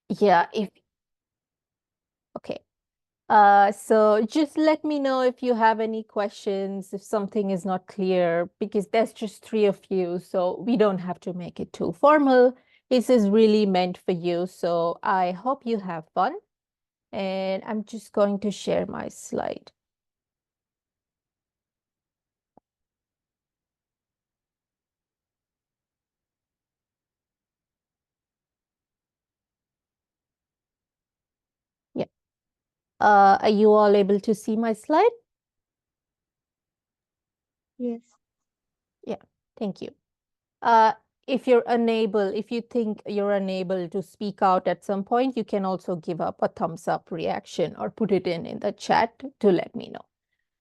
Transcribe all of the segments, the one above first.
Yeah, if okay. So just let me know if you have any questions, if something is not clear, because there's just three of you, so we don't have to make it too formal. This is really meant for you, so I hope you have fun. And I'm just going to share my slide. Yeah. Are you all able to see my slide? Yes. Yeah, thank you. Uh, if you think you're unable to speak out at some point, you can also give up a thumbs up reaction or put it in the chat to let me know.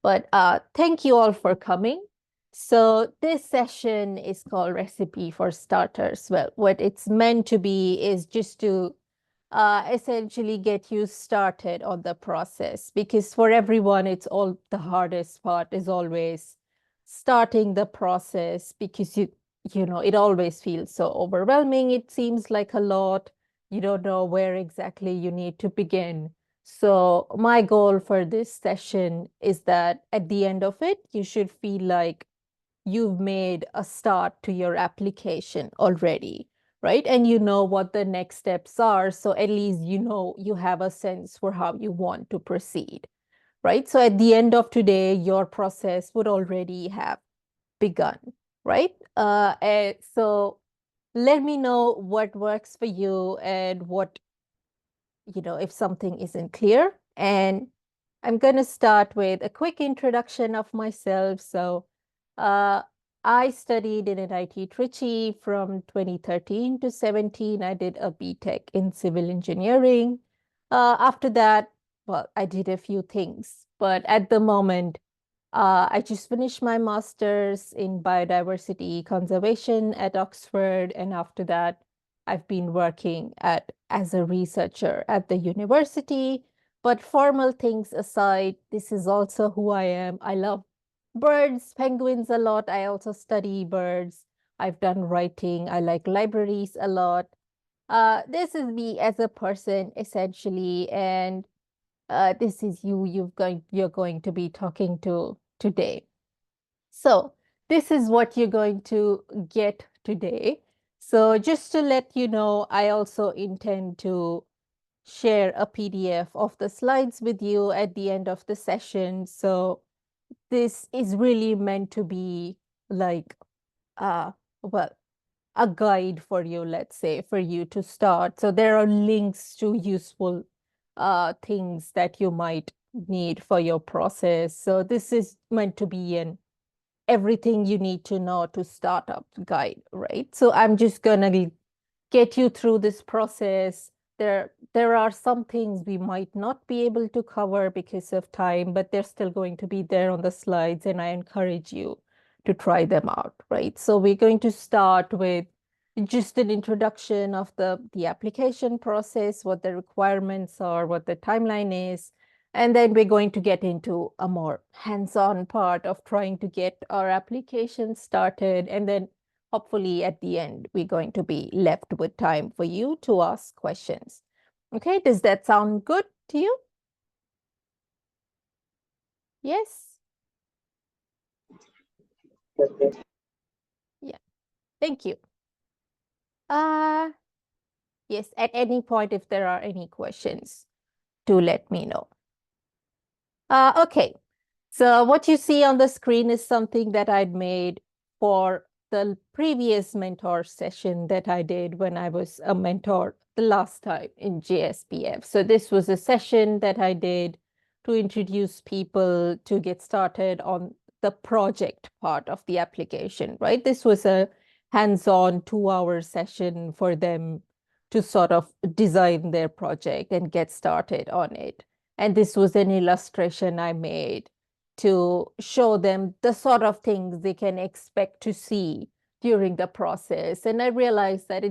But thank you all for coming. So this session is called Recipe for Starters. Well, what it's meant to be is just to essentially get you started on the process, because for everyone, it's all the hardest part is always starting the process, because you know, it always feels so overwhelming. It seems like a lot. You don't know where exactly you need to begin. So my goal for this session is that at the end of it, you should feel like you've made a start to your application already, right? And you know what the next steps are. So at least you know you have a sense for how you want to proceed, right? So at the end of today, your process would already have begun, right? And so let me know what works for you and what, you know, if something isn't clear. And I'm going to start with a quick introduction of myself. So, uh, I studied in NIT Trichy from 2013 to 17. I did a BTech in civil engineering. After that, well, I did a few things, but at the moment, I just finished my master's in biodiversity conservation at Oxford, and after that, I've been working as a researcher at the university. But formal things aside, this is also who I am. I love birds, penguins a lot. I also study birds. I've done writing. I like libraries a lot. This is me as a person, essentially, and this is you're going to be talking to today. So this is what you're going to get today. So just to let you know, I also intend to share a PDF of the slides with you at the end of the session. So this is really meant to be like, uh, well, a guide for you, let's say, for you to start. So there are links to useful things that you might need for your process. So this is meant to be an everything you need to know to start up guide, right? So I'm just gonna get you through this process. There are some things we might not be able to cover because of time, but they're still going to be there on the slides, and I encourage you to try them out, right? So we're going to start with just an introduction of the application process, what the requirements are, what the timeline is, and then we're going to get into a more hands-on part of trying to get our application started, and then hopefully at the end, we're going to be left with time for you to ask questions. Okay, does that sound good to you? Yes? Yeah, thank you. Uh, yes, at any point, if there are any questions, do let me know. Okay, so what you see on the screen is something that I'd made for the previous mentor session that I did when I was a mentor the last time in JSPF. So this was a session that I did to introduce people to get started on the project part of the application, right? This was a hands-on 2-hour session for them to sort of design their project and get started on it. And this was an illustration I made to show them the sort of things they can expect to see during the process. And I realized that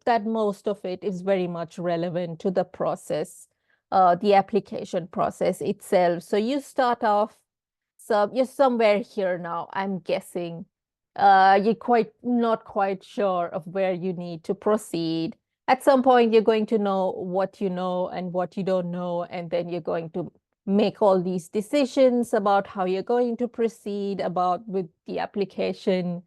that most of it is very much relevant to the process, the application process itself. So you start off, so you're somewhere here now, I'm guessing. You're quite not quite sure of where you need to proceed. at some point you're going to know what you know and what you don't know, and then you're going to make all these decisions about how you're going to proceed about with the application.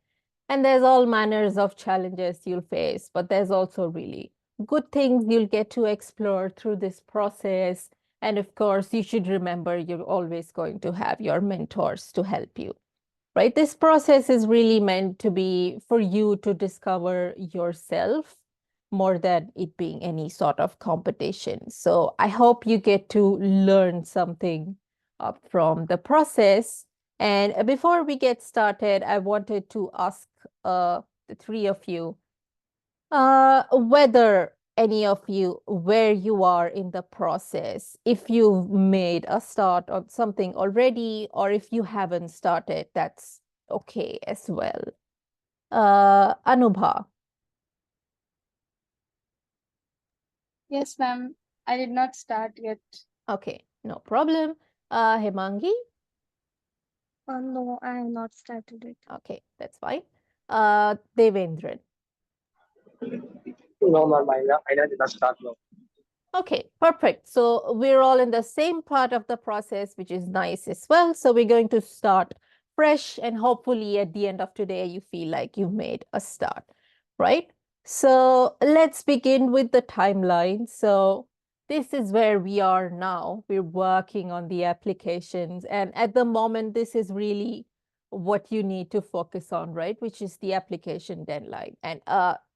And there's all manners of challenges you'll face, but there's also really good things you'll get to explore through this process. And of course, you should remember you're always going to have your mentors to help you, right? This process is really meant to be for you to discover yourself more than it being any sort of competition. So I hope you get to learn something from the process. And before we get started, I wanted to ask the three of you whether any of you, where you are in the process, if you've made a start on something already, or if you haven't started, that's okay as well. Anubha. Yes, ma'am. I did not start yet. Okay, no problem. Hemangi. No, I have not started it. Okay, that's fine. Devendran. No, ma'am, I did not start now. Okay, perfect. So we're all in the same part of the process, which is nice as well. So we're going to start fresh, and hopefully at the end of today, you feel like you've made a start, right? So let's begin with the timeline. So this is where we are now. We're working on the applications, and at the moment, this is really what you need to focus on, right? Which is the application deadline. And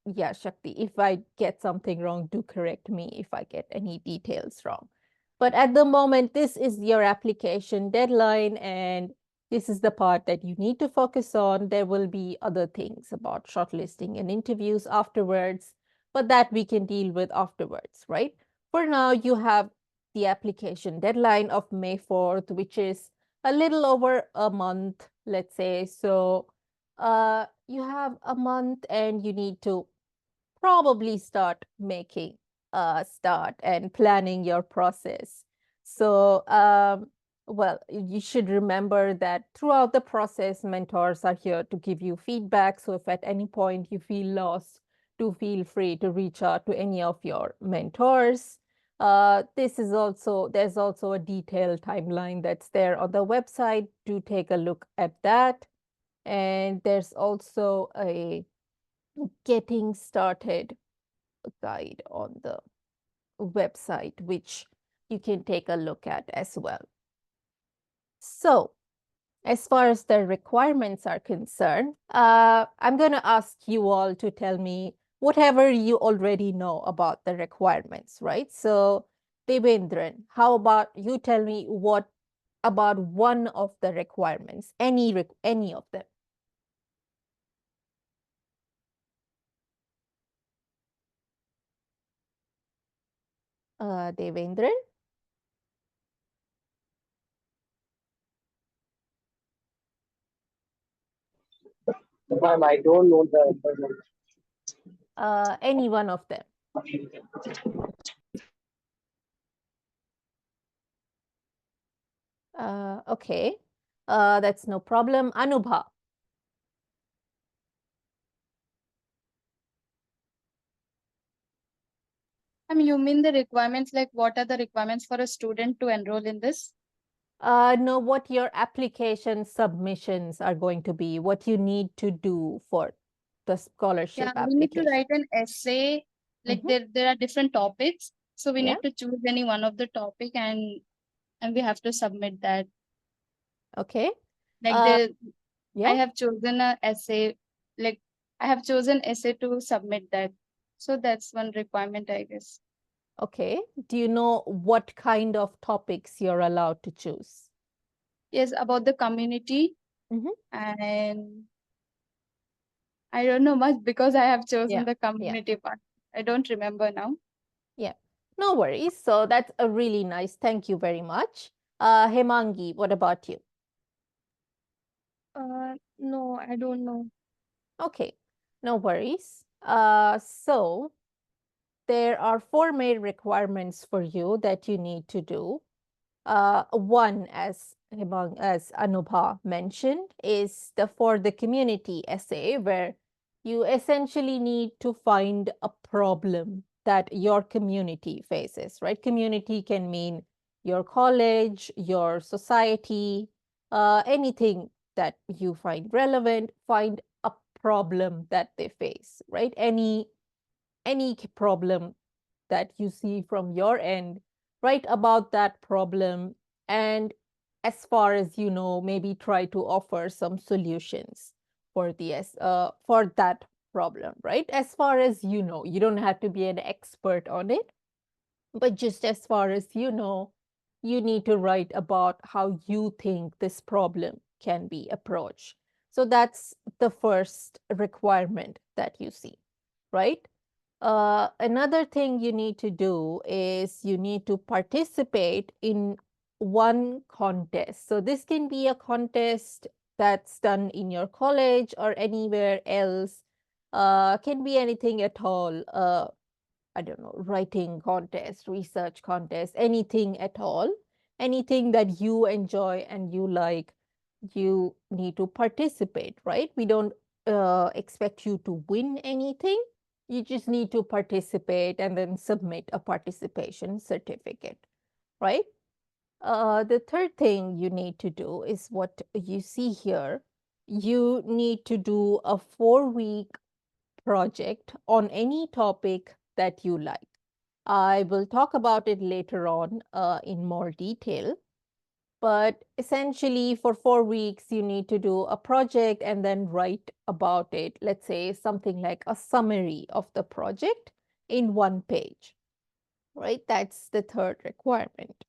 yeah, Shakti, if I get something wrong, do correct me if I get any details wrong. But at the moment, this is your application deadline, and this is the part that you need to focus on. There will be other things about shortlisting and interviews afterwards, but that we can deal with afterwards, right? For now, you have the application deadline of May 4th, which is a little over a month, let's say. So you have a month and you need to probably start making a start and planning your process. So, well, you should remember that throughout the process, mentors are here to give you feedback. So if at any point you feel lost, do feel free to reach out to any of your mentors. There's also a detailed timeline that's there on the website. Do take a look at that. And there's also a getting started guide on the website, which you can take a look at as well. So, as far as the requirements are concerned, I'm going to ask you all to tell me whatever you already know about the requirements, right? So, Devendran, how about you tell me what about one of the requirements, any of them? Devendran? Ma'am, I don't know the information. Any one of them? Okay, that's no problem. Anubha. I mean, you mean the requirements, like what are the requirements for a student to enroll in this? Know what your application submissions are going to be, what you need to do for the Yeah, scholarship we need to application. write an essay. Like Mhm. there are different topics. So we Yeah, need to choose any one of the topic and we have to submit that. okay. Like Uh, I yeah, have chosen a essay, like I have chosen essay to submit that. So that's one requirement, I guess. okay. Do you know what kind of topics you're allowed to choose? Yes, about the community, Mhm. and I don't know much because I have chosen Yeah, the yeah, community part. I don't remember now. yeah. No worries. So that's a really nice. Thank you very much. Hemangi, what about you? No, I don't know. Okay, no worries. So there are four main requirements for you that you need to do. One, as Anubha mentioned, is the for the community essay, where you essentially need to find a problem that your community faces, right? Community can mean your college, your society, anything that you find relevant. Find a problem that they face, right? Any problem that you see from your end, write about that problem, and as far as you know, maybe try to offer some solutions for for that problem, right? As far as you know, you don't have to be an expert on it, but just as far as you know, you need to write about how you think this problem can be approached. So that's the first requirement that you see, right? Another thing you need to do is you need to participate in one contest. So this can be a contest that's done in your college or anywhere else. Can be anything at all. I don't know, writing contest, research contest, anything at all. Anything that you enjoy and you like, you need to participate, right? We don't expect you to win anything. You just need to participate and then submit a participation certificate, right? The third thing you need to do is what you see here. You need to do a 4-week project on any topic that you like. I will talk about it later on in more detail. But essentially, for 4 weeks, you need to do a project and then write about it. Let's say something like a summary of the project in 1 page, right? That's the third requirement.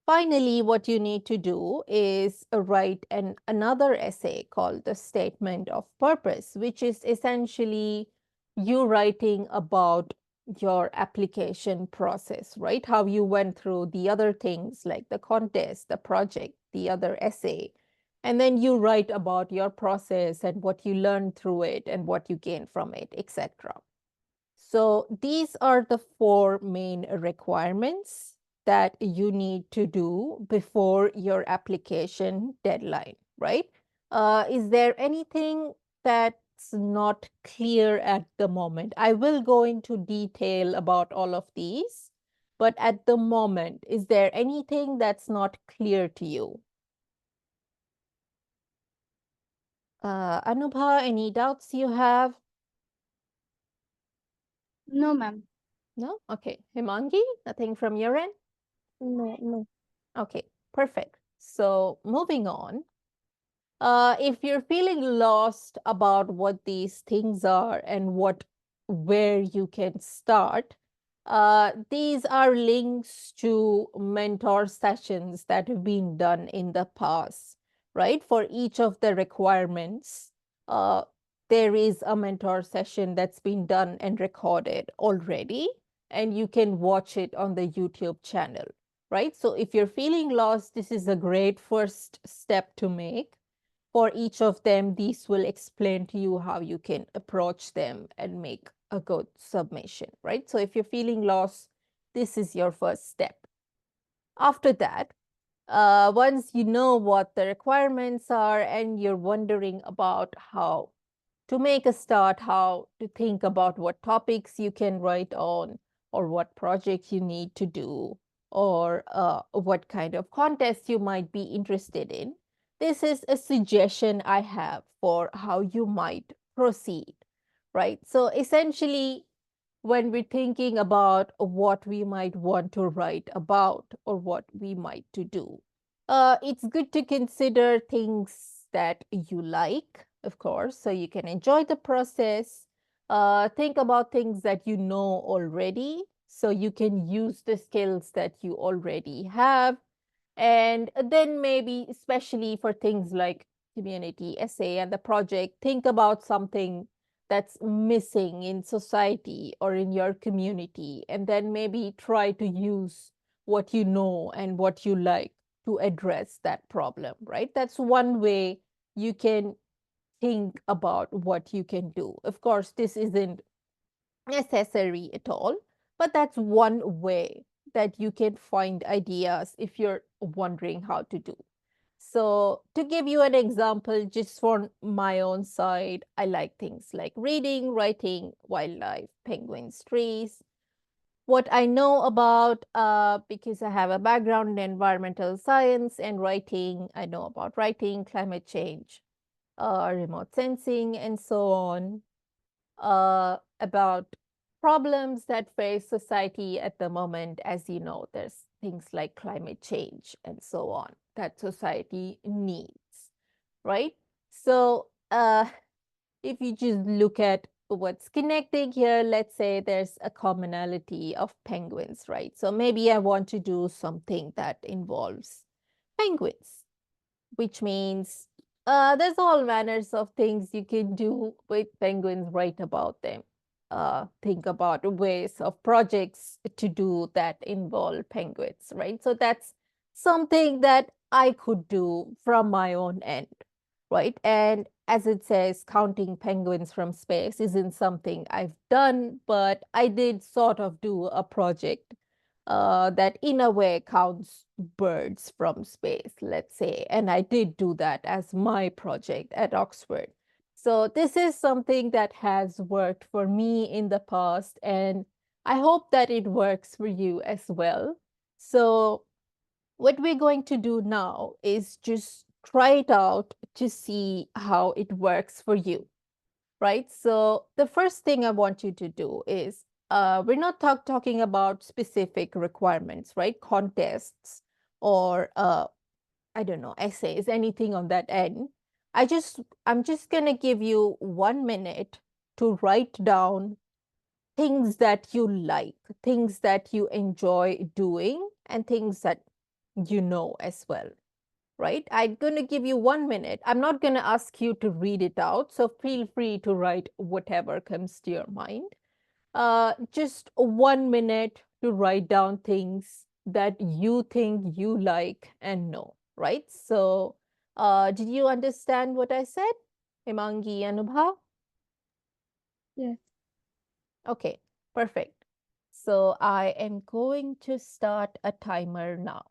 Finally, what you need to do is write another essay called the Statement of Purpose, which is essentially you writing about your application process, right? How you went through the other things like the contest, the project, the other essay. And then you write about your process and what you learned through it and what you gained from it, etc. So these are the 4 main requirements that you need to do before your application deadline, right? Is there anything that's not clear at the moment? I will go into detail about all of these, but at the moment, is there anything that's not clear to you? Anubha, any doubts you have? No, ma'am. No? Okay. Himangi, nothing from your end? No. Okay, perfect. So moving on, if you're feeling lost about what these things are and where you can start, these are links to mentor sessions that have been done in the past, right? For each of the requirements, uh, there is a mentor session that's been done and recorded already, and you can watch it on the YouTube channel, right? So if you're feeling lost, this is a great first step to make. For each of them, these will explain to you how you can approach them and make a good submission, right? So if you're feeling lost, this is your first step. After that, once you know what the requirements are and you're wondering about how to make a start, how to think about what topics you can write on, or what projects you need to do, or what kind of contest you might be interested in. This is a suggestion I have for how you might proceed, right? So essentially, when we're thinking about what we might want to write about or what we might to do, it's good to consider things that you like, of course, so you can enjoy the process. Think about things that you know already, so you can use the skills that you already have. And then maybe, especially for things like community essay and the project, think about something that's missing in society or in your community, and then maybe try to use what you know and what you like to address that problem, right? That's one way you can think about what you can do. Of course, this isn't necessary at all, but that's one way that you can find ideas if you're wondering how to do. So, to give you an example, just for my own side, I like things like reading, writing, wildlife, penguins, trees. what I know about, because I have a background in environmental science and writing, I know about writing, climate change, remote sensing, and so on, about problems that face society at the moment. As you know, there's things like climate change and so on that society needs, right? So, if you just look at what's connecting here, let's say there's a commonality of penguins, right? So maybe I want to do something that involves penguins, which means there's all manners of things you can do with penguins, write about them. Think about ways of projects to do that involve penguins, right? So that's something that I could do from my own end, right? And as it says, counting penguins from space isn't something I've done, but I did sort of do a project that in a way counts birds from space, let's say. And I did do that as my project at Oxford. So this is something that has worked for me in the past, and I hope that it works for you as well. So what we're going to do now is just try it out to see how it works for you, right? So the first thing I want you to do is we're not talking about specific requirements, right? Contests or I don't know, essays, anything on that end. I'm just gonna give you 1 minute to write down things that you like, things that you enjoy doing, and things that you know as well, right? I'm going to give you 1 minute. I'm not going to ask you to read it out. So feel free to write whatever comes to your mind. Just 1 minute to write down things that you think you like and know, right? So did you understand what I said, Himangi and Anubha? Yes. Okay, perfect. So I am going to start a timer now.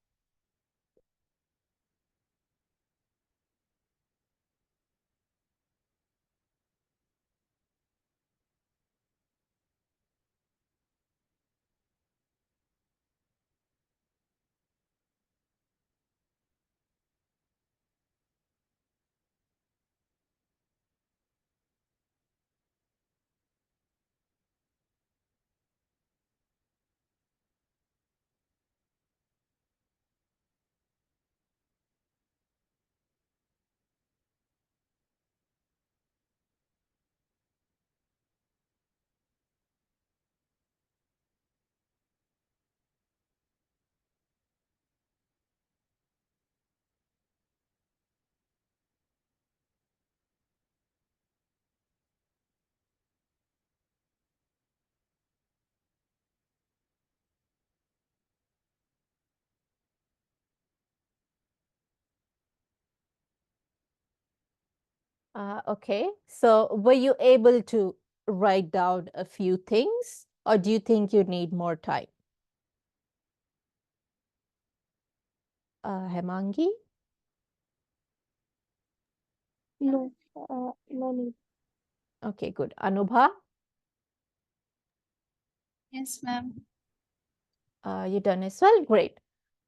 Okay, so were you able to write down a few things, or do you think you need more time? Hemangi? No, no need. Okay, good. Anubha, Yes, ma'am. you done as well? Great.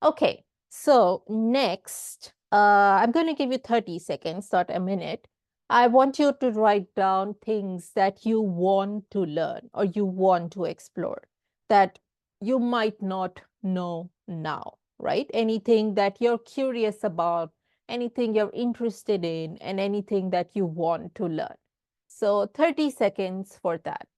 Okay, so next, I'm going to give you 30 seconds, not a minute. I want you to write down things that you want to learn or you want to explore that you might not know now, right? Anything that you're curious about, anything you're interested in, and anything that you want to learn. So 30 seconds for that.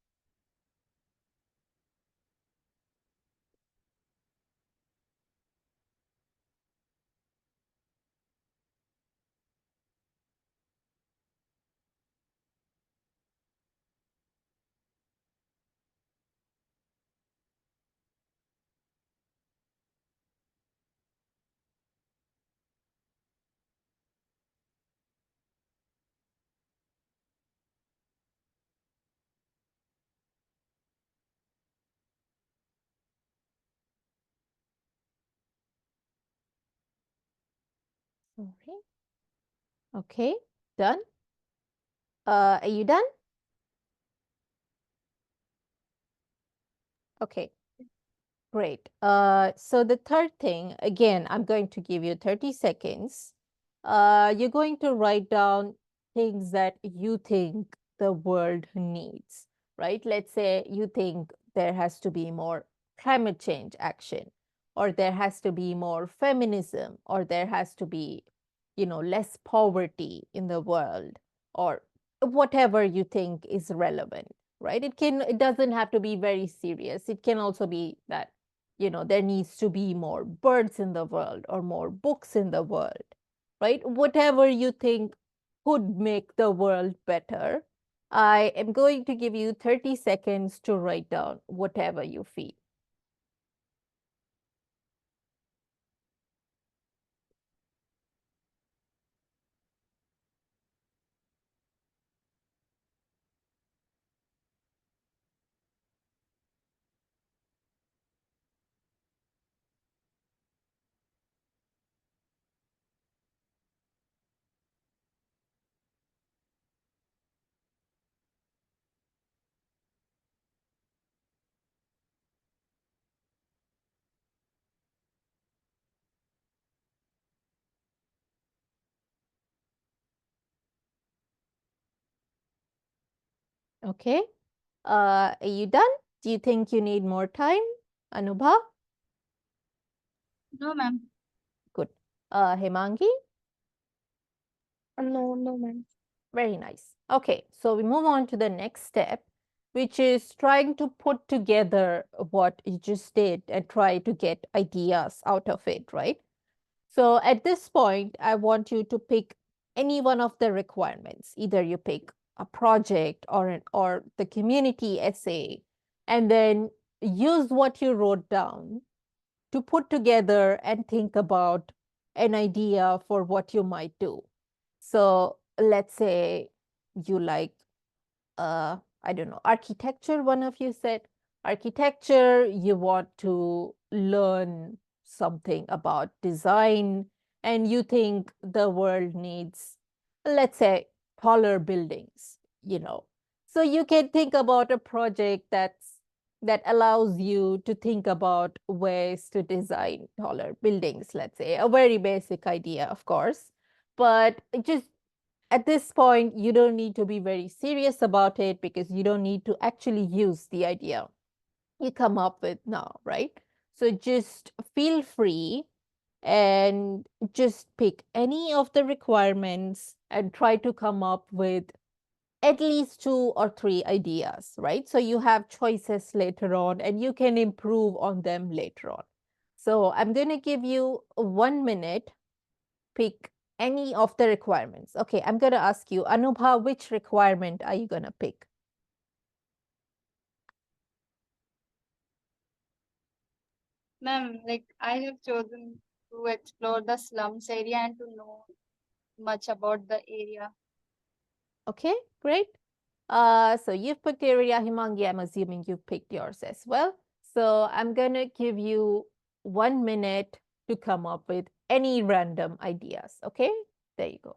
Sorry. Okay, done. Are you done? Okay. Great. So the third thing, again, I'm going to give you 30 seconds. You're going to write down things that you think the world needs, right? Let's say you think there has to be more climate change action, or there has to be more feminism, or there has to be, less poverty in the world, or whatever you think is relevant, right? It doesn't have to be very serious. It can also be that there needs to be more birds in the world or more books in the world, right? Whatever you think could make the world better. I am going to give you 30 seconds to write down whatever you feel. Okay. Are you done? Do you think you need more time, Anubha? No, ma'am. Good. Hemangi? No, no, ma'am. Very nice. Okay, so we move on to the next step, which is trying to put together what you just did and try to get ideas out of it, right? So at this point, I want you to pick any one of the requirements. Either you pick a project or the community essay, and then use what you wrote down to put together and think about an idea for what you might do. So let's say you like, I don't know, architecture, one of you said. Architecture, you want to learn something about design, and you think the world needs, let's say, taller buildings. So you can think about a project that allows you to think about ways to design taller buildings, let's say, a very basic idea, of course. But just at this point, you don't need to be very serious about it because you don't need to actually use the idea you come up with now, right? So just feel free and just pick any of the requirements and try to come up with at least 2 or 3 ideas, right? So you have choices later on and you can improve on them later on. So I'm going to give you 1 minute. Pick any of the requirements. Okay, I'm going to ask you, Anubha, which requirement are you going to pick? Ma'am, like I have chosen to explore the slums area and to know much about the area. Okay, great. So you've picked area, Himangi. I'm assuming you've picked yours as well. So I'm going to give you 1 minute to come up with any random ideas. Okay, there you go.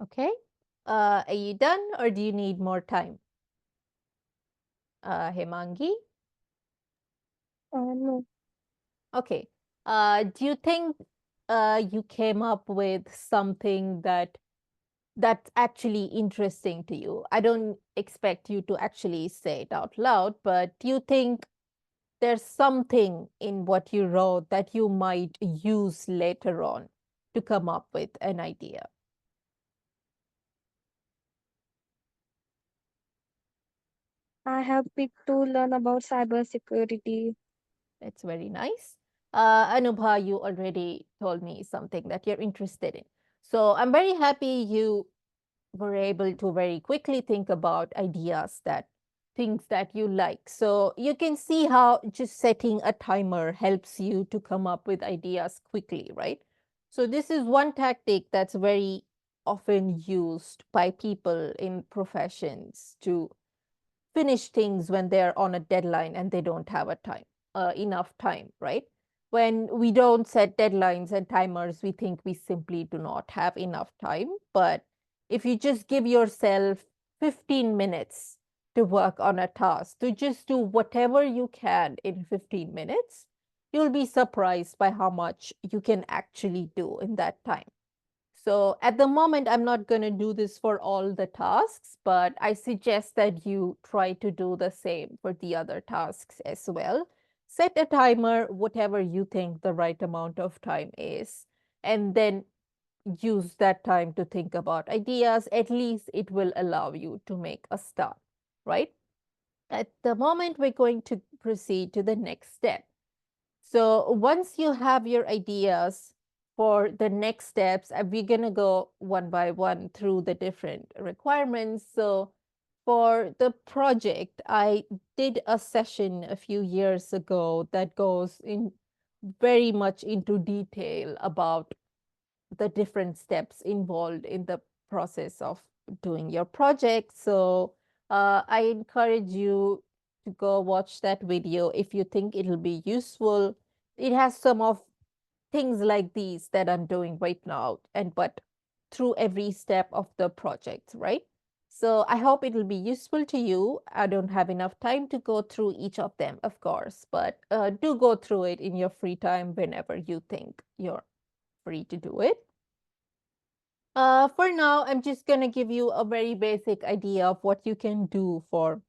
Okay. Are you done or do you need more time? Himangi? No. Okay. Do you think you came up with something that that's actually interesting to you. I don't expect you to actually say it out loud, but you think there's something in what you wrote that you might use later on to come up with an idea. I have picked to learn about cybersecurity. That's very nice. Anubha, you already told me something that you're interested in. So I'm very happy you were able to very quickly think about ideas that things that you like. So you can see how just setting a timer helps you to come up with ideas quickly, right? So this is one tactic that's very often used by people in professions to finish things when they're on a deadline and they don't have a time, enough time, right? When we don't set deadlines and timers, we think we simply do not have enough time. But if you just give yourself 15 minutes to work on a task, to just do whatever you can in 15 minutes, you'll be surprised by how much you can actually do in that time. So at the moment, I'm not going to do this for all the tasks, but I suggest that you try to do the same for the other tasks as well. Set a timer, whatever you think the right amount of time is, and then use that time to think about ideas. At least it will allow you to make a start, right? At the moment, we're going to proceed to the next step. So once you have your ideas for the next steps, we're going to go one by one through the different requirements. So for the project, I did a session a few years ago that goes in very much into detail about the different steps involved in the process of doing your project. So I encourage you to go watch that video if you think it'll be useful. It has some of things like these that I'm doing right now, and but through every step of the project, right? So I hope it'll be useful to you. I don't have enough time to go through each of them, of course, but do go through it in your free time whenever you think you're free to do it. For now, I'm just going to give you a very basic idea of what you can do for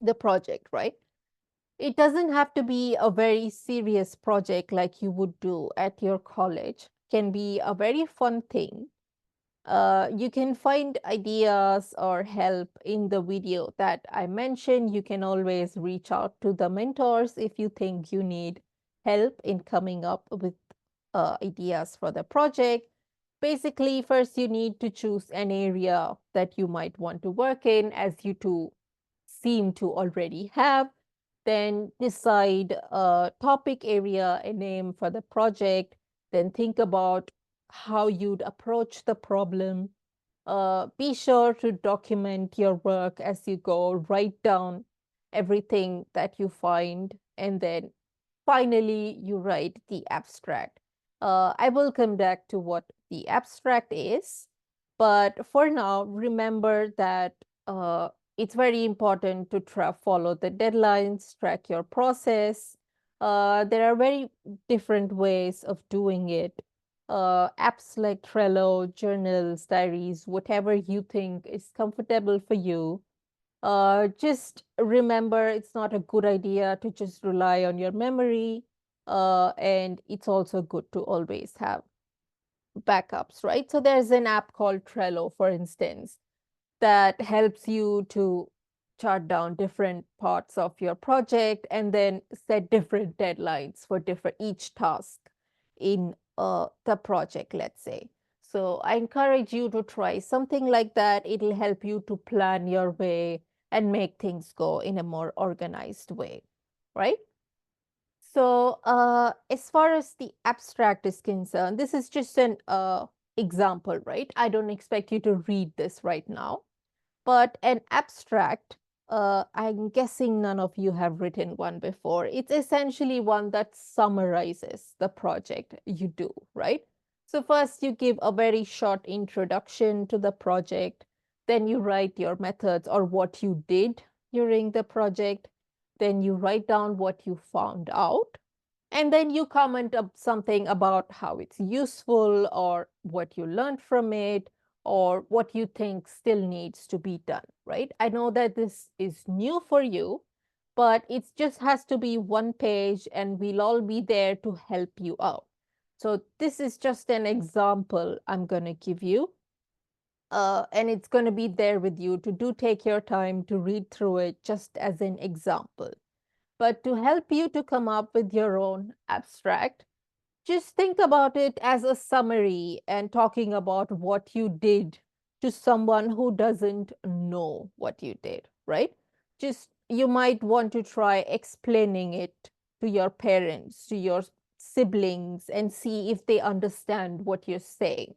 the project, right? It doesn't have to be a very serious project like you would do at your college. It can be a very fun thing. You can find ideas or help in the video that I mentioned. You can always reach out to the mentors if you think you need help in coming up with ideas for the project. Basically, first you need to choose an area that you might want to work in, as you two seem to already have. Then decide a topic area, a name for the project. Then think about how you'd approach the problem. Be sure to document your work as you go. Write down everything that you find, and then finally you write the abstract. I will come back to what the abstract is, but for now, remember that it's very important to follow the deadlines, track your process. There are very different ways of doing it. Apps like Trello, journals, diaries, whatever you think is comfortable for you. Just remember, it's not a good idea to just rely on your memory. And it's also good to always have backups, right? So there's an app called Trello, for instance, that helps you to chart down different parts of your project and then set different deadlines for different each task in the project, let's say. So I encourage you to try something like that. It'll help you to plan your way and make things go in a more organized way, right? So as far as the abstract is concerned, this is just an example, right? I don't expect you to read this right now. But an abstract, I'm guessing none of you have written one before. It's essentially one that summarizes the project you do, right? So first you give a very short introduction to the project, then you write your methods or what you did during the project, then you write down what you found out, and then you comment something about how it's useful or what you learned from it, or what you think still needs to be done, right? I know that this is new for you, but it just has to be one page and we'll all be there to help you out. So this is just an example I'm going to give you. And it's going to be there with you to do take your time to read through it just as an example. But to help you to come up with your own abstract, just think about it as a summary and talking about what you did to someone who doesn't know what you did, right? Just you might want to try explaining it to your parents, to your siblings, and see if they understand what you're saying.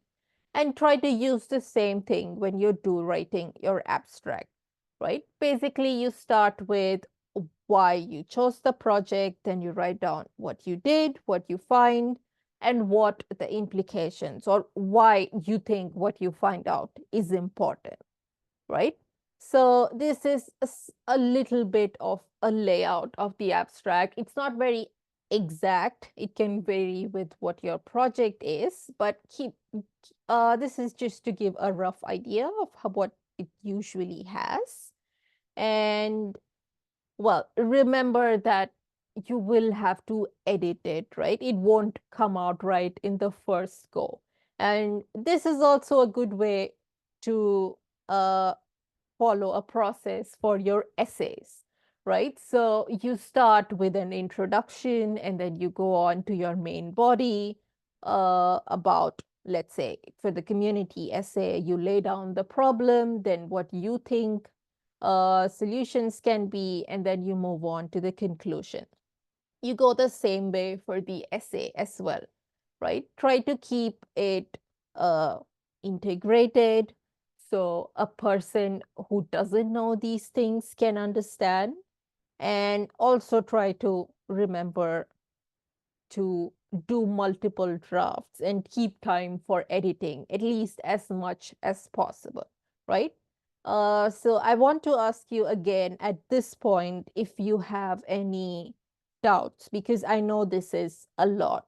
And try to use the same thing when you do writing your abstract, right? Basically, you start with why you chose the project, then you write down what you did, what you find, and what the implications or why you think what you find out is important, right? So this is a little bit of a layout of the abstract. It's not very exact. It can vary with what your project is, but this is just to give a rough idea of what it usually has. And well, remember that you will have to edit it, right? It won't come out right in the first go. And this is also a good way to follow a process for your essays, right? So you start with an introduction and then you go on to your main body about, let's say, for the community essay, you lay down the problem, then what you think solutions can be, and then you move on to the conclusion. You go the same way for the essay as well, right? Try to keep it integrated so a person who doesn't know these things can understand, and also try to remember to do multiple drafts and keep time for editing at least as much as possible, right? So I want to ask you again at this point if you have any doubts, because I know this is a lot.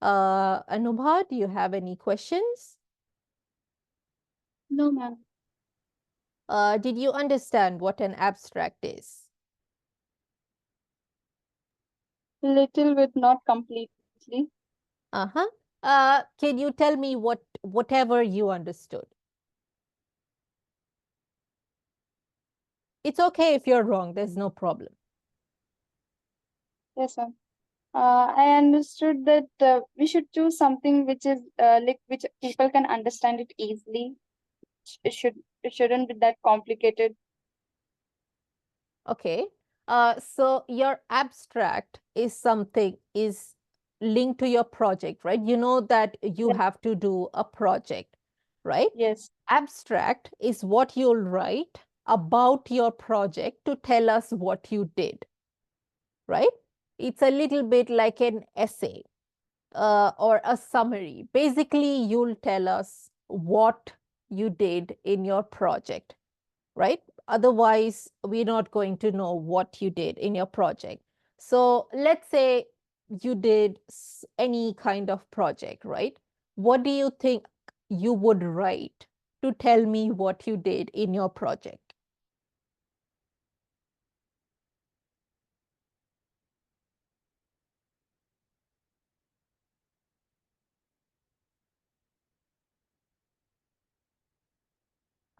Anubha, do you have any questions? No, ma'am. Did you understand what an abstract is? Little bit, not completely. Uh-huh. Can you tell me whatever you understood? It's okay if you're wrong, there's no problem. Yes, ma'am. I understood that we should choose something which is like which people can understand it easily. It shouldn't be that complicated. Okay. So your abstract is linked to your project, right? You know that you Yes. have to do a project, right? Yes. Abstract is what you'll write about your project to tell us what you did, right? It's a little bit like an essay or a summary. Basically, you'll tell us what you did in your project, right? Otherwise, we're not going to know what you did in your project. So let's say you did any kind of project, right? What do you think you would write to tell me what you did in your project?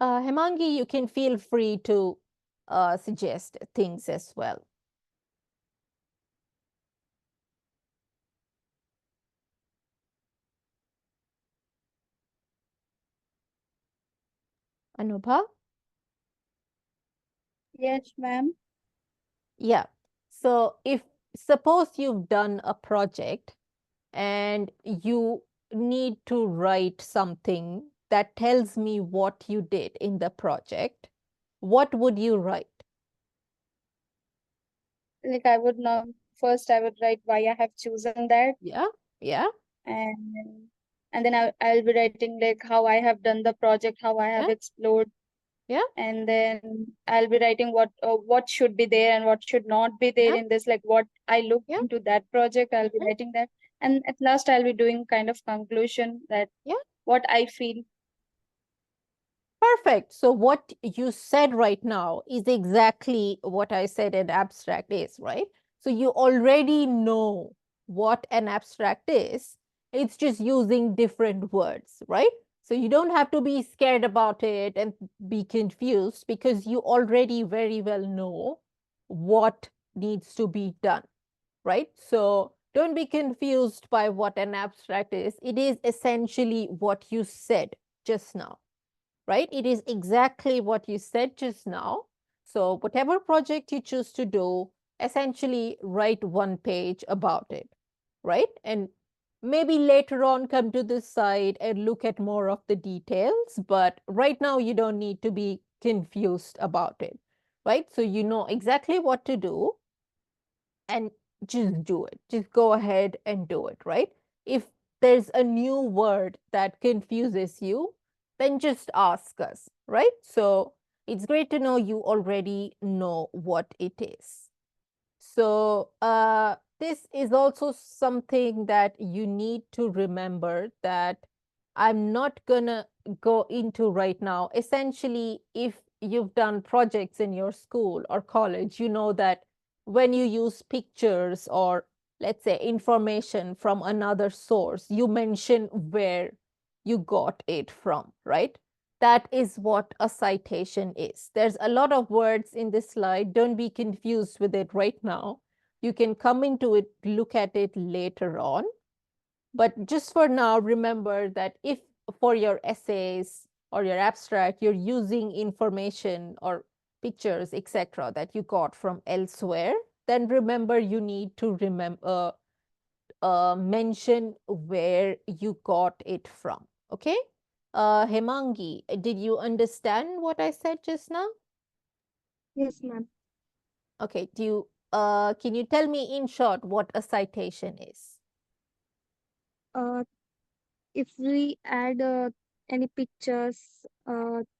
Hemangi, you can feel free to suggest things as well. Anubha? Yes, ma'am. Yeah. So if suppose you've done a project and you need to write something that tells me what you did in the project, what would you write? Like I would know first I would write why I have chosen that, Yeah, yeah, and then I'll be writing like how I have done the project, how I have yeah, explored, yeah, and then I'll be writing what should be there and what should not be there yeah, in this, like what I looked yeah, into that project. I'll be mhm, writing that, and at last I'll be doing kind of conclusion that yeah. what I feel. Perfect. So what you said right now is exactly what I said an abstract is, right? So you already know what an abstract is. It's just using different words, right? So you don't have to be scared about it and be confused because you already very well know what needs to be done, right? So don't be confused by what an abstract is. It is essentially what you said just now, right? It is exactly what you said just now. So whatever project you choose to do, essentially write one page about it, right? And maybe later on come to this side and look at more of the details. But right now you don't need to be confused about it, right? So you know exactly what to do and just do it. Just go ahead and do it, right? If there's a new word that confuses you, then just ask us, right? So it's great to know you already know what it is. So this is also something that you need to remember that I'm not gonna go into right now. Essentially, if you've done projects in your school or college, you know that when you use pictures or let's say information from another source, you mention where you got it from, right? That is what a citation is. There's a lot of words in this slide. Don't be confused with it right now. You can come into it, look at it later on. But just for now, remember that if for your essays or your abstract, you're using information or pictures, etc., that you got from elsewhere, then remember you need to remember mention where you got it from. Okay? Hemangi, did you understand what I said just now? Yes, ma'am. Okay, can you tell me in short what a citation is? Uh, if we add any pictures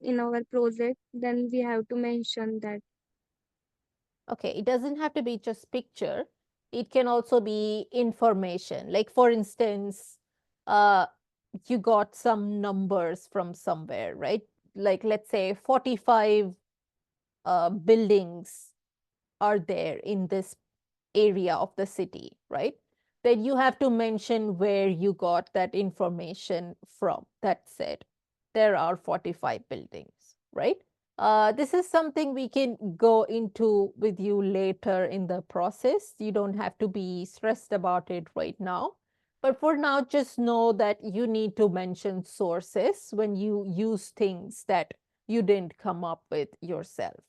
in our project, then we have to mention that. Okay, it doesn't have to be just picture. It can also be information. Like for instance, uh, you got some numbers from somewhere, right? Like let's say 45 buildings are there in this area of the city, right? Then you have to mention where you got that information from. That said, there are 45 buildings, right? This is something we can go into with you later in the process. You don't have to be stressed about it right now. But for now, just know that you need to mention sources when you use things that you didn't come up with yourself.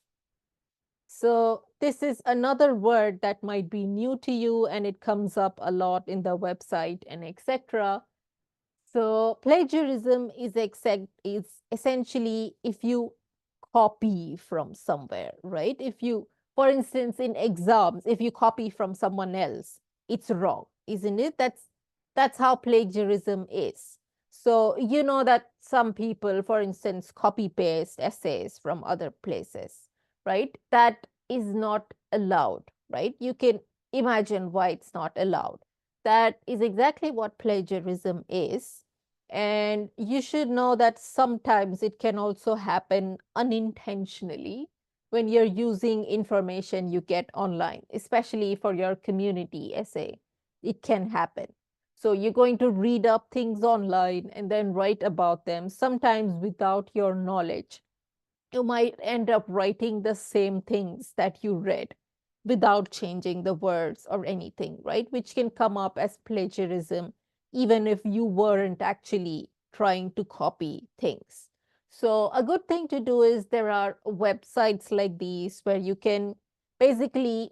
So this is another word that might be new to you and it comes up a lot in the website and etc. So plagiarism is essentially if you copy from somewhere, right? If you, for instance, in exams, if you copy from someone else, it's wrong, isn't it? That's how plagiarism is. So you know that some people, for instance, copy paste essays from other places, right? That is not allowed, right? You can imagine why it's not allowed. That is exactly what plagiarism is. And you should know that sometimes it can also happen unintentionally when you're using information you get online, especially for your community essay. It can happen. So you're going to read up things online and then write about them, sometimes without your knowledge. You might end up writing the same things that you read without changing the words or anything, right? Which can come up as plagiarism, even if you weren't actually trying to copy things. So, a good thing to do is there are websites like these where you can basically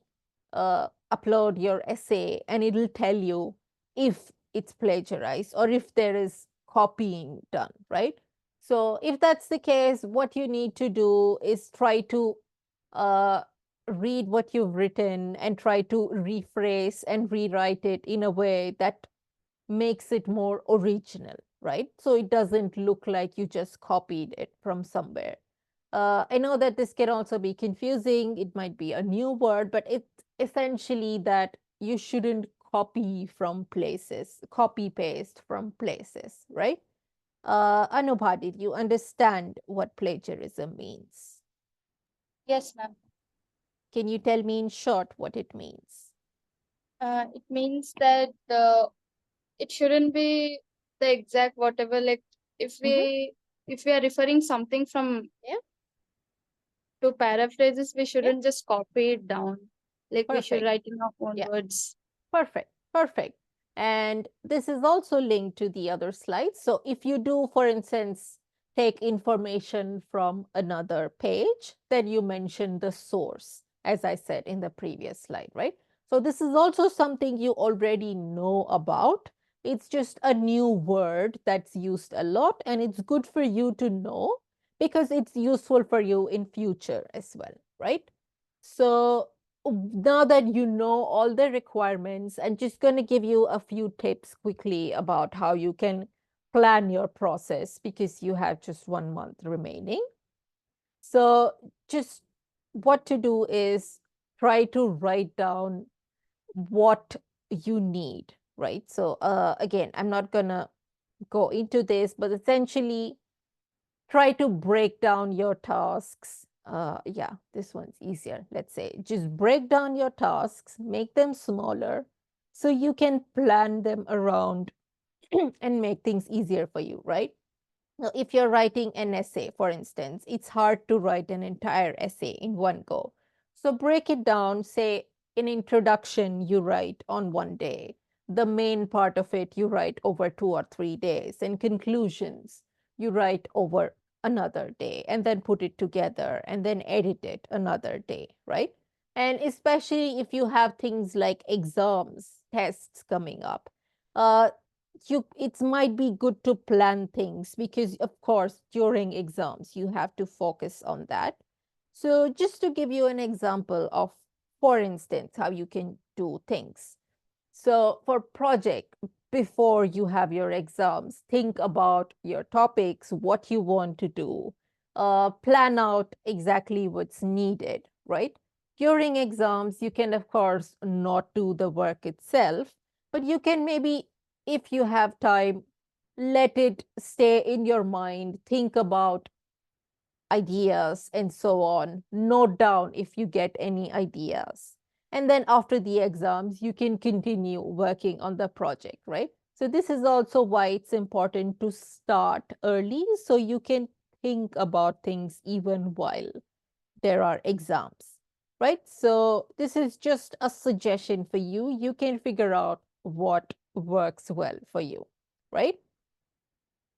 upload your essay and it'll tell you if it's plagiarized or if there is copying done, right? So if that's the case, what you need to do is try to uh, read what you've written and try to rephrase and rewrite it in a way that makes it more original, right? So it doesn't look like you just copied it from somewhere. I know that this can also be confusing. It might be a new word, but it's essentially that you shouldn't copy from places, copy paste from places, right? Anubha, did you understand what plagiarism means? Yes, ma'am. Can you tell me in short what it means? It means that it shouldn't be the exact whatever, like if we are referring something from Yeah. to paraphrases, we shouldn't just copy it down. Like we should Perfect. write in our own Yeah. words. Perfect. Perfect. And this is also linked to the other slides. So if you do, for instance, take information from another page, then you mention the source, as I said in the previous slide, right? So this is also something you already know about. It's just a new word that's used a lot, and it's good for you to know because it's useful for you in future as well, right? So now that you know all the requirements, I'm just going to give you a few tips quickly about how you can plan your process because you have just 1 month remaining. So just what to do is try to write down what you need, right? So again, I'm not going to go into this, but essentially try to break down your tasks. Yeah, this one's easier. Let's say just break down your tasks, make them smaller so you can plan them around and make things easier for you, right? Now, if you're writing an essay, for instance, it's hard to write an entire essay in one go. So break it down, say, an introduction you write on one day, the main part of it you write over 2 or 3 days, and conclusions you write over another day, and then put it together and then edit it another day, right? And especially if you have things like exams, tests coming up, uh, it might be good to plan things because of course during exams you have to focus on that. So just to give you an example of, for instance, how you can do things. So for project, before you have your exams, think about your topics, what you want to do, plan out exactly what's needed, right? During exams, you can of course not do the work itself, but you can maybe, if you have time, let it stay in your mind, think about ideas and so on. Note down if you get any ideas. And then after the exams, you can continue working on the project, right? So this is also why it's important to start early so you can think about things even while there are exams, right? So this is just a suggestion for you. You can figure out what works well for you, right?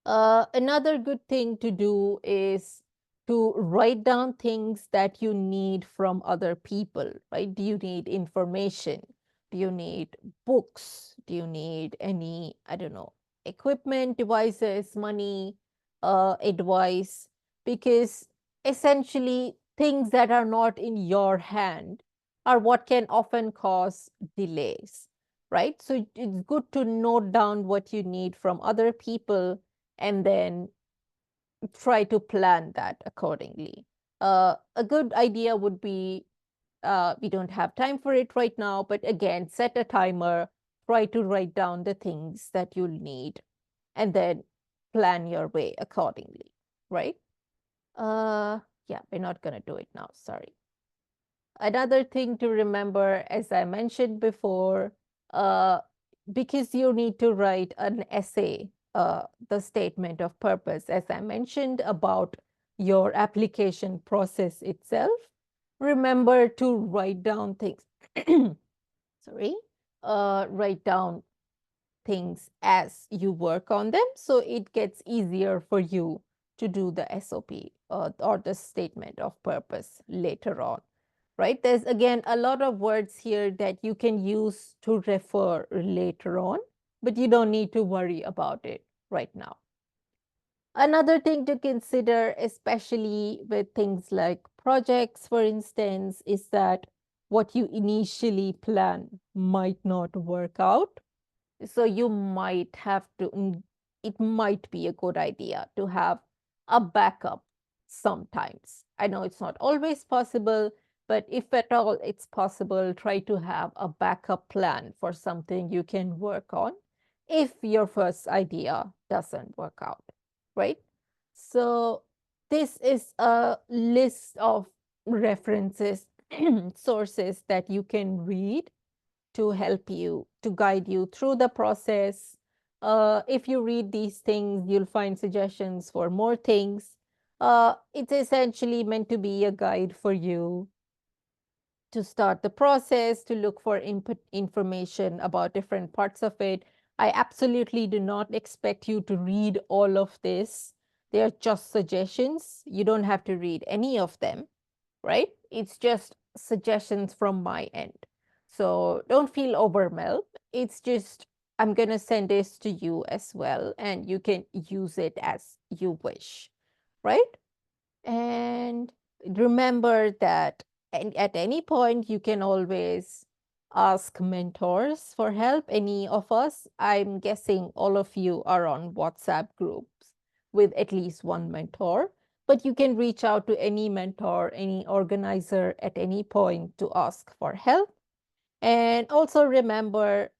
Another good thing to do is to write down things that you need from other people, right? Do you need information? Do you need books? Do you need any, I don't know, equipment, devices, money, advice? Because essentially, things that are not in your hand are what can often cause delays, right? So it's good to note down what you need from other people and then try to plan that accordingly. A good idea would be we don't have time for it right now, but again, set a timer, try to write down the things that you'll need, and then plan your way accordingly, right? Yeah, we're not going to do it now. Sorry. Another thing to remember, as I mentioned before, uh, because you need to write an essay, the statement of purpose, as I mentioned about your application process itself, remember to write down things. Sorry, write down things as you work on them so it gets easier for you to do the SOP or the statement of purpose later on, right? There's again a lot of words here that you can use to refer later on, but you don't need to worry about it right now. Another thing to consider, especially with things like projects, for instance, is that what you initially plan might not work out. So you might have to, it might be a good idea to have a backup sometimes. I know it's not always possible, but if at all it's possible, try to have a backup plan for something you can work on if your first idea doesn't work out, right? So this is a list of references, sources that you can read to help you, to guide you through the process. If you read these things, you'll find suggestions for more things. It's essentially meant to be a guide for you to start the process, to look for input information about different parts of it. I absolutely do not expect you to read all of this. They are just suggestions. You don't have to read any of them, right? It's just suggestions from my end. So don't feel overwhelmed. It's just, I'm going to send this to you as well, and you can use it as you wish, right? And remember that at any point, you can always ask mentors for help. Any of us, I'm guessing all of you are on WhatsApp groups with at least one mentor, but you can reach out to any mentor, any organizer at any point to ask for help. And also remember,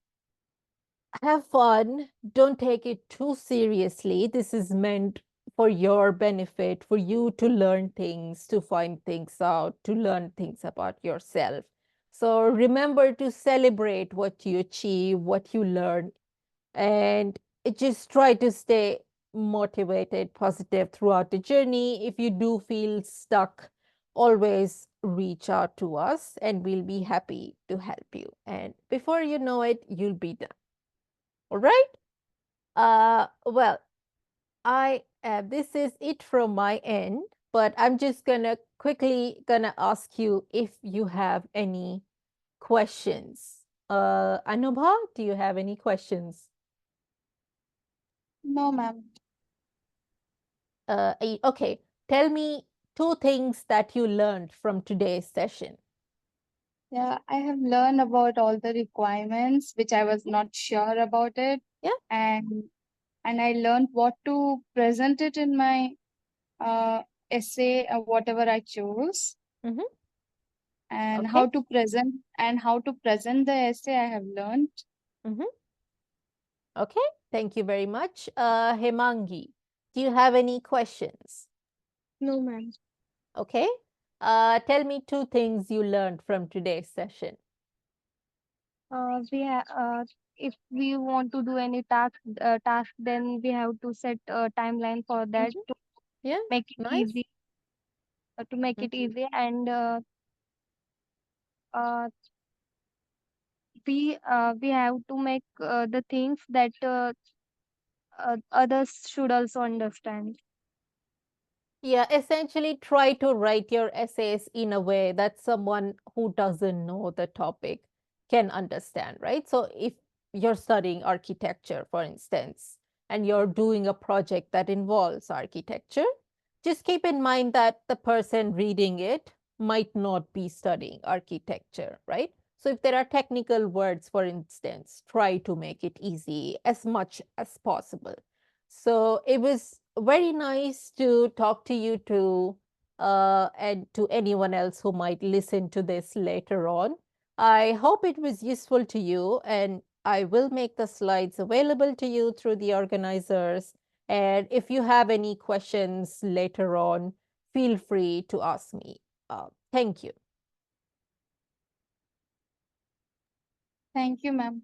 have fun. Don't take it too seriously. This is meant for your benefit, for you to learn things, to find things out, to learn things about yourself. So remember to celebrate what you achieve, what you learn, and just try to stay motivated, positive throughout the journey. If you do feel stuck, always reach out to us and we'll be happy to help you. And before you know it, you'll be done. All right. Well, this is it from my end, but I'm just gonna quickly gonna ask you if you have any questions. Anubha, do you have any questions? No, ma'am. Okay, tell me two things that you learned from today's session. Yeah, I have learned about all the requirements, which I was not sure about it. Yeah. And I learned what to present it in my essay, whatever I chose, Mm-hmm. and Okay. how to present the essay I have learned. Mm-hmm. Okay, thank you very much. Hemangi, do you have any questions? No, ma'am. Okay. Tell me two things you learned from today's session. If we want to do any task, then we have to set a timeline for that Mhm. to Yeah, make it nice. easy. To make it Mhm. easy, and uh, we have to make the things that others should also understand. Yeah, essentially try to write your essays in a way that someone who doesn't know the topic can understand, right? So if you're studying architecture, for instance, and you're doing a project that involves architecture, just keep in mind that the person reading it might not be studying architecture, right? So if there are technical words, for instance, try to make it easy as much as possible. So it was very nice to talk to you too, and to anyone else who might listen to this later on. I hope it was useful to you, and I will make the slides available to you through the organizers. And if you have any questions later on, feel free to ask me. Thank you. Thank you, ma'am.